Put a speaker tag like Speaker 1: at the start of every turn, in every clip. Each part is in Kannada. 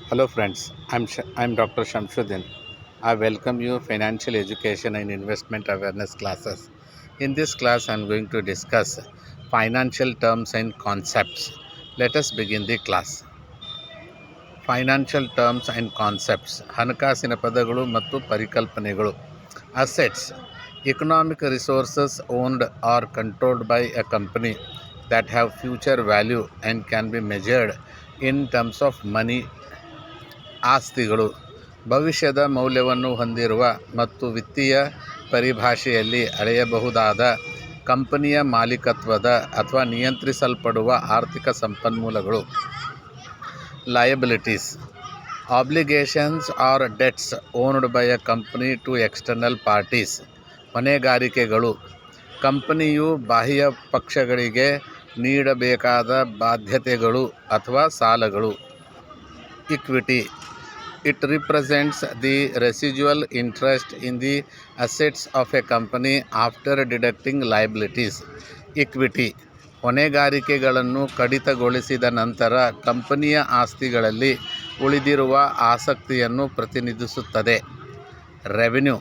Speaker 1: Hello friends, I'm Dr. Shamsuddin. I welcome you financial education and investment awareness classes. In this class I'm going to discuss financial terms and concepts. Let us begin the class. Financial terms and concepts ಹಣಕಾಸಿನ ಪದಗಳು ಮತ್ತು ಪರಿಕಲ್ಪನೆಗಳು. Assets economic resources owned or controlled by a company that have future value and can be measured in terms of money. ಆಸ್ತಿಗಳು ಭವಿಷ್ಯದ ಮೌಲ್ಯವನ್ನು ಹೊಂದಿರುವ ಮತ್ತು ವಿತ್ತೀಯ ಪರಿಭಾಷೆಯಲ್ಲಿ ಅಳೆಯಬಹುದಾದ ಕಂಪನಿಯ ಮಾಲೀಕತ್ವದ ಅಥವಾ ನಿಯಂತ್ರಿಸಲ್ಪಡುವ ಆರ್ಥಿಕ ಸಂಪನ್ಮೂಲಗಳು. Liabilities obligations or debts owned by a company to external parties. ಹೊಣೆಗಾರಿಕೆಗಳು ಕಂಪನಿಯು ಬಾಹ್ಯ ಪಕ್ಷಗಳಿಗೆ ನೀಡಬೇಕಾದ ಬಾಧ್ಯತೆಗಳು ಅಥವಾ ಸಾಲಗಳು. Equity it represents the residual interest in the assets of a company after deducting liabilities. Equity ಹೊಣೆಗಾರಿಕೆಗಳನ್ನು ಕಡಿತಗೊಳಿಸಿದ ನಂತರ ಕಂಪನಿಯ ಆಸ್ತಿಗಳಲ್ಲಿ ಉಳಿದಿರುವ ಆಸಕ್ತಿಯನ್ನು ಪ್ರತಿನಿಧಿಸುತ್ತದೆ. Revenue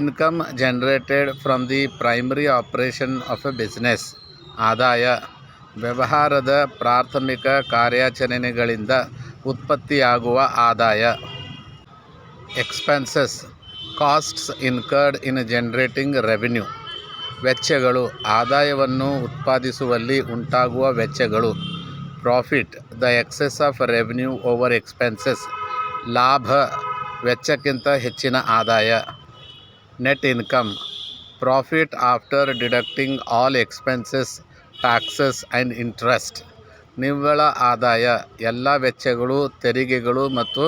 Speaker 1: income generated from the primary operation of a business. ಆದಾಯ ವ್ಯವಹಾರದ ಪ್ರಾಥಮಿಕ ಕಾರ್ಯಾಚರಣೆಗಳಿಂದ ಉತ್ಪತ್ತಿಯಾಗುವ ಆದಾಯ. Expenses costs incurred in generating revenue. ವೆಚ್ಚಗಳು ಆದಾಯವನ್ನು ಉತ್ಪಾದಿಸುವಲ್ಲಿ ಉಂಟಾಗುವ ವೆಚ್ಚಗಳು. Profit the excess of revenue over expenses. ಲಾಭ ವೆಚ್ಚಕ್ಕಿಂತ ಹೆಚ್ಚಿನ ಆದಾಯ. Net income profit after deducting all expenses, taxes and interest. ನಿವ್ವಳ ಆದಾಯ ಎಲ್ಲ ವೆಚ್ಚಗಳು, ತೆರಿಗೆಗಳು ಮತ್ತು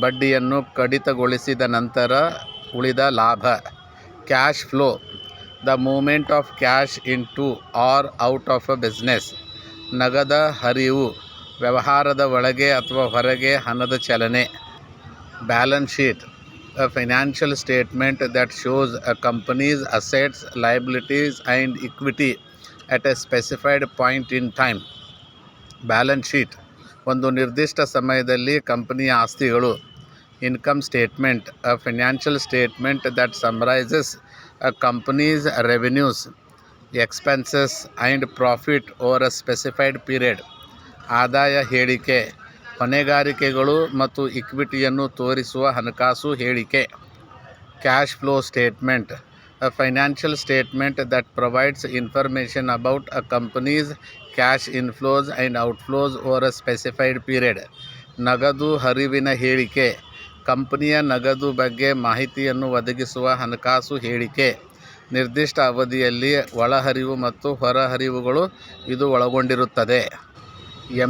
Speaker 1: ಬಡ್ಡಿಯನ್ನು ಕಡಿತಗೊಳಿಸಿದ ನಂತರ ಉಳಿದ ಲಾಭ. Cash flow the movement of cash into or out of a business. ನಗದ ಹರಿವು ವ್ಯವಹಾರದ ಒಳಗೆ ಅಥವಾ ಹೊರಗೆ ಹಣದ ಚಲನೆ. Balance sheet a financial statement that shows a company's assets, liabilities and equity at a specified point in time. Balance sheet ಒಂದು ನಿರ್ದಿಷ್ಟ ಸಮಯದಲ್ಲಿ ಕಂಪನಿಯ ಆಸ್ತಿಗಳು. Income statement a financial statement that summarises a company's revenues, expenses and profit over a specified period. ಆದಾಯ ಹೇಳಿಕೆ ಹೊಣೆಗಾರಿಕೆಗಳು ಮತ್ತು ಇಕ್ವಿಟಿಯನ್ನು ತೋರಿಸುವ ಹಣಕಾಸು ಹೇಳಿಕೆ. Cash flow statement a financial statement that provides information about a company's cash inflows and outflows over a specified period. ನಗದು ಹರಿವಿನ ಹೇಳಿಕೆ ಕಂಪನಿಯ ನಗದು ಬಗ್ಗೆ ಮಾಹಿತಿಯನ್ನು ಒದಗಿಸುವ ಹಣಕಾಸು ಹೇಳಿಕೆ. ನಿರ್ದಿಷ್ಟ ಅವಧಿಯಲ್ಲಿ ಒಳಹರಿವು ಮತ್ತು ಹೊರಹರಿವುಗಳು ಇದು ಒಳಗೊಂಡಿರುತ್ತದೆ.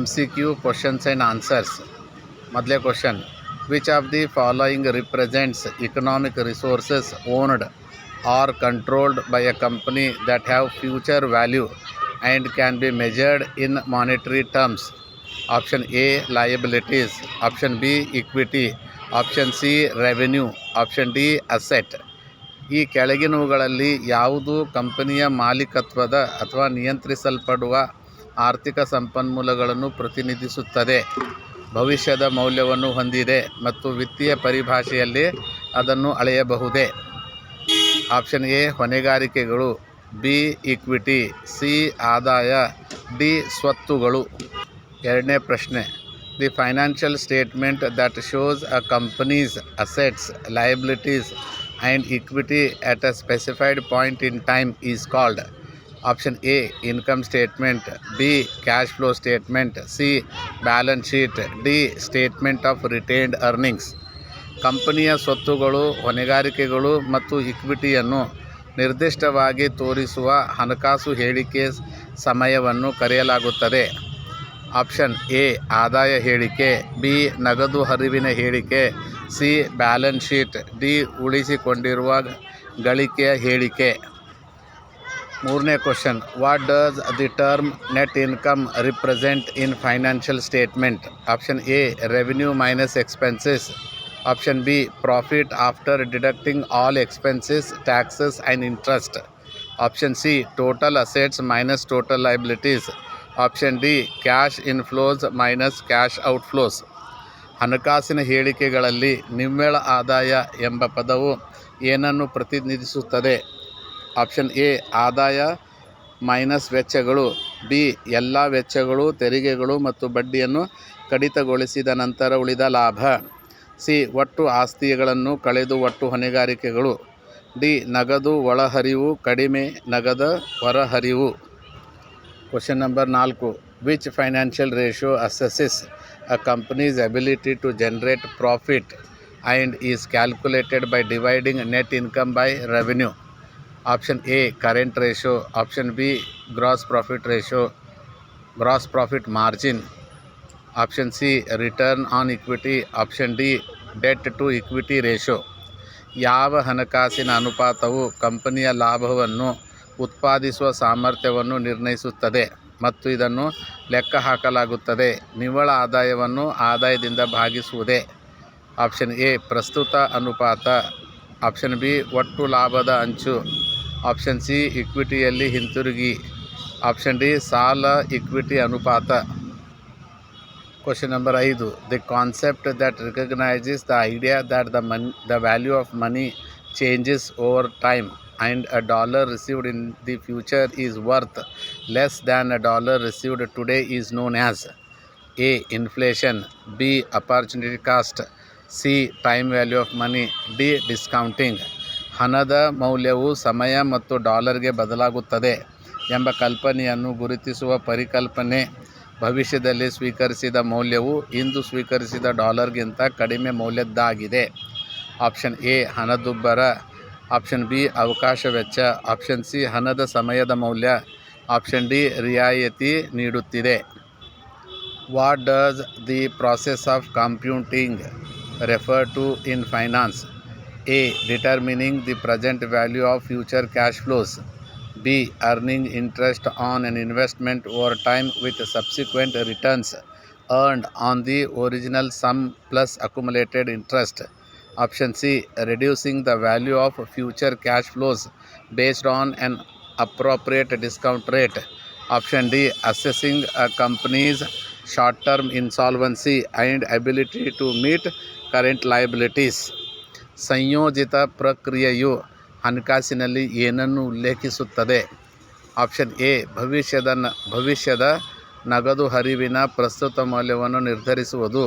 Speaker 1: MCQ questions and answers. ಮೊದಲೇ question, which of the following represents economic resources owned or controlled by a company that have future value and can be measured in monetary terms? Option A liabilities, option B equity, option C revenue, option D asset. ಈ ಕೆಳಗಿನವುಗಳಲ್ಲಿ ಯಾವುದು ಕಂಪನಿಯ ಮಾಲೀಕತ್ವದ ಅಥವಾ ನಿಯಂತ್ರಿಸಲ್ಪಡುವ ಆರ್ಥಿಕ ಸಂಪನ್ಮೂಲಗಳನ್ನು ಪ್ರತಿನಿಧಿಸುತ್ತದೆ, ಭವಿಷ್ಯದ ಮೌಲ್ಯವನ್ನು ಹೊಂದಿದೆ ಮತ್ತು ವಿತ್ತೀಯ ಪರಿಭಾಷೆಯಲ್ಲಿ ಅದನ್ನು ಅಳೆಯಬಹುದೇ? ಆಪ್ಷನ್ ಎ ಹೊಣೆಗಾರಿಕೆಗಳು, ಬಿ ಇಕ್ವಿಟಿ, ಸಿ ಆದಾಯ, ಡಿ ಸ್ವತ್ತುಗಳು. ಎರಡನೇ ಪ್ರಶ್ನೆ, the financial statement that shows a companies assets, liabilities and equity at a specified point in time is called. Option A income statement, B cash flow statement, C balance sheet, D statement of retained earnings. ಕಂಪನಿಯ ಸ್ವತ್ತುಗಳು, ಹೊಣೆಗಾರಿಕೆಗಳು ಮತ್ತು ಇಕ್ವಿಟಿಯನ್ನು ನಿರ್ದಿಷ್ಟವಾಗಿ ತೋರಿಸುವ ಹಣಕಾಸು ಹೇಳಿಕೆ ಸಮಯವನ್ನು ಕರೆಯಲಾಗುತ್ತದೆ. ಆಪ್ಷನ್ ಎ ಆದಾಯ ಹೇಳಿಕೆ, ಬಿ ನಗದು ಹರಿವಿನ ಹೇಳಿಕೆ, ಸಿ ಬ್ಯಾಲೆನ್ಸ್ ಶೀಟ್, ಡಿ ಉಳಿಸಿಕೊಂಡಿರುವ ಗಳಿಕೆಯ ಹೇಳಿಕೆ. ಮೂರನೇ question, what does the term net income represent in financial statement? Option A revenue minus expenses, option B profit after deducting all expenses, taxes and interest, option C total assets minus total liabilities, option D cash inflows minus cash outflows. ಹಣಕಾಸಿನ ಹೇಳಿಕೆಗಳಲ್ಲಿ ನಿವ್ವಳ ಆದಾಯ ಎಂಬ ಪದವು ಏನನ್ನು ಪ್ರತಿನಿಧಿಸುತ್ತದೆ? ಆಪ್ಷನ್ ಎ ಆದಾಯ ಮೈನಸ್ ವೆಚ್ಚಗಳು, ಬಿ ಎಲ್ಲ ವೆಚ್ಚಗಳು, ತೆರಿಗೆಗಳು ಮತ್ತು ಬಡ್ಡಿಯನ್ನು ಕಡಿತಗೊಳಿಸಿದ ನಂತರ ಉಳಿದ ಲಾಭ, ಸಿ ಒಟ್ಟು ಆಸ್ತಿಗಳನ್ನು ಕಳೆದು ಒಟ್ಟು ಹೊಣೆಗಾರಿಕೆಗಳು, ಡಿ ನಗದು ಒಳಹರಿವು ಕಡಿಮೆ ನಗದು ಹೊರಹರಿವು. Question number 4. Which financial ratio assesses a company's ability to generate profit and is calculated by dividing net income by revenue? Option A current ratio, option B gross profit ratio, gross profit margin, option C return on equity, option D debt to equity ratio. ಯಾವ ಹಣಕಾಸಿನ ಅನುಪಾತವು ಕಂಪನಿಯ ಲಾಭವನ್ನು ಉತ್ಪಾದಿಸುವ ಸಾಮರ್ಥ್ಯವನ್ನು ನಿರ್ಣಯಿಸುತ್ತದೆ ಮತ್ತು ಇದನ್ನು ಲೆಕ್ಕ ಹಾಕಲಾಗುತ್ತದೆ? ನಿವ್ವಳ ಆದಾಯವನ್ನು ಆದಾಯದಿಂದ ಭಾಗಿಸುವುದೇ? ಆಪ್ಷನ್ ಎ ಪ್ರಸ್ತುತ ಅನುಪಾತ, ಆಪ್ಷನ್ ಬಿ ಒಟ್ಟು ಲಾಭದ ಅಂಚು, ಆಪ್ಷನ್ ಸಿ ಇಕ್ವಿಟಿಯಲ್ಲಿ ಹಿಂತಿರುಗಿ, ಆಪ್ಷನ್ ಡಿ ಸಾಲ ಇಕ್ವಿಟಿ ಅನುಪಾತ. Question number 5. The concept that recognises the idea that the value of money changes over time and a dollar received in the future is worth less than a dollar received today is known as A. Inflation, B. Opportunity cost, C. Time value of money, D. Discounting. ಹಣದ ಮೌಲ್ಯವು ಸಮಯ ಮತ್ತು ಡಾಲರ್ಗೆ ಬದಲಾಗುತ್ತದೆ ಎಂಬ ಕಲ್ಪನೆಯನ್ನು ಗುರುತಿಸುವ ಪರಿಕಲ್ಪನೆ. ಭವಿಷ್ಯದಲ್ಲಿ ಸ್ವೀಕರಿಸಿದ ಮೌಲ್ಯವು ಇಂದು ಸ್ವೀಕರಿಸಿದ ಡಾಲರ್ಗಿಂತ ಕಡಿಮೆ ಮೌಲ್ಯದ್ದಾಗಿದೆ. ಆಪ್ಷನ್ ಎ ಹಣದುಬ್ಬರ, ಆಪ್ಷನ್ ಬಿ ಅವಕಾಶ ವೆಚ್ಚ, ಆಪ್ಷನ್ ಸಿ ಹಣದ ಸಮಯದ ಮೌಲ್ಯ, ಆಪ್ಷನ್ ಡಿ ರಿಯಾಯಿತಿ ನೀಡುತ್ತಿದೆ. What does the process of computing refer to in finance? A determining the present value of future cash flows, B earning interest on an investment over time with subsequent returns earned on the original sum plus accumulated interest, option C reducing the value of future cash flows based on an appropriate discount rate, option D assessing a company's short-term insolvency and ability to meet current liabilities. ಸಂಯೋಜಿತ ಪ್ರಕ್ರಿಯೆಯು ಹಣಕಾಸಿನಲ್ಲಿ ಏನನ್ನು ಉಲ್ಲೇಖಿಸುತ್ತದೆ? ಆಪ್ಷನ್ ಎ ಭವಿಷ್ಯದ ನಗದು ಹರಿವಿನ ಪ್ರಸ್ತುತ ಮೌಲ್ಯವನ್ನು ನಿರ್ಧರಿಸುವುದು,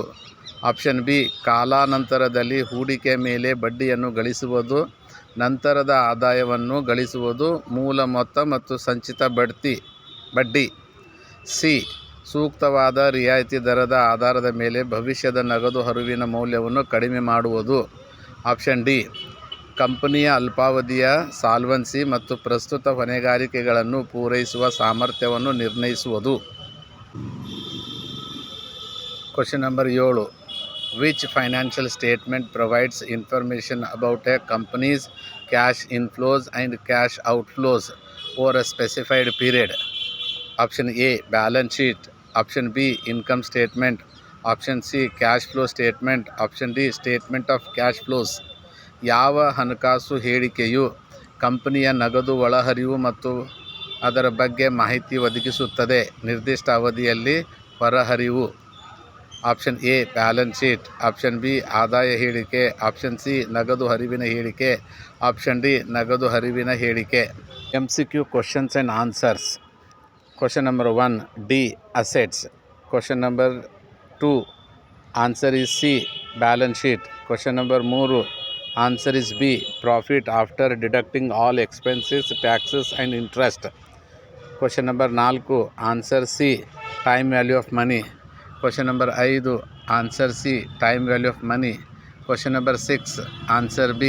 Speaker 1: ಆಪ್ಷನ್ ಬಿ ಕಾಲಾನಂತರದಲ್ಲಿ ಹೂಡಿಕೆ ಮೇಲೆ ಬಡ್ಡಿಯನ್ನು ಗಳಿಸುವುದು, ನಂತರದ ಆದಾಯವನ್ನು ಗಳಿಸುವುದು, ಮೂಲ ಮೊತ್ತ ಮತ್ತು ಸಂಚಿತ ಬಡ್ಡಿ, ಸಿ ಸೂಕ್ತವಾದ ರಿಯಾಯಿತಿ ದರದ ಆಧಾರದ ಮೇಲೆ ಭವಿಷ್ಯದ ನಗದು ಹರಿವಿನ ಮೌಲ್ಯವನ್ನು ಕಡಿಮೆ ಮಾಡುವುದು, ಆಪ್ಷನ್ ಡಿ ಕಂಪನಿಯ ಅಲ್ಪಾವಧಿಯ ಸಾಲ್ವೆನ್ಸಿ ಮತ್ತು ಪ್ರಸ್ತುತ ಹೊಣೆಗಾರಿಕೆಗಳನ್ನು ಪೂರೈಸುವ ಸಾಮರ್ಥ್ಯವನ್ನು ನಿರ್ಣಯಿಸುವುದು. Question number 7. Which financial statement provides information about a company's cash inflows and cash outflows over a specified period? Option A balance sheet, option B income statement, option C cash flow statement, option D statement of cash flows. ಯಾವ ಹಣಕಾಸು ಹೇಳಿಕೆಯು ಕಂಪನಿಯ ನಗದು ಒಳಹರಿವು ಮತ್ತು ಅದರ ಬಗ್ಗೆ ಮಾಹಿತಿ ಒದಗಿಸುತ್ತದೆ? ನಿರ್ದಿಷ್ಟ ಅವಧಿಯಲ್ಲಿ ಹೊರಹರಿವು. Option A balance sheet, option B ಆದಾಯ ಹೇಳಿಕೆ, ಆಪ್ಷನ್ ಸಿ ನಗದು ಹರಿವಿನ ಹೇಳಿಕೆ, ಆಪ್ಷನ್ ಡಿ ನಗದು ಹರಿವಿನ ಹೇಳಿಕೆ. MCQ questions and answers. Question number 1 D assets. Question number 2 answer is C balance sheet. Question number 3 answer is B profit after deducting all expenses, taxes and interest. Question number 4 answer C time value of money. Question number 5 answer C time value of money. Question number 6 answer B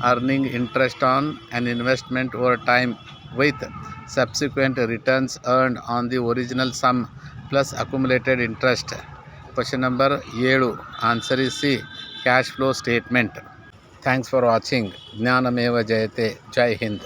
Speaker 1: earning interest on an investment over time with subsequent returns earned on the original sum plus accumulated interest. Question number 7 answer is C cash flow statement. Thanks for watching. ಜ್ಞಾನಮೇವ Jayate. Jai Hind.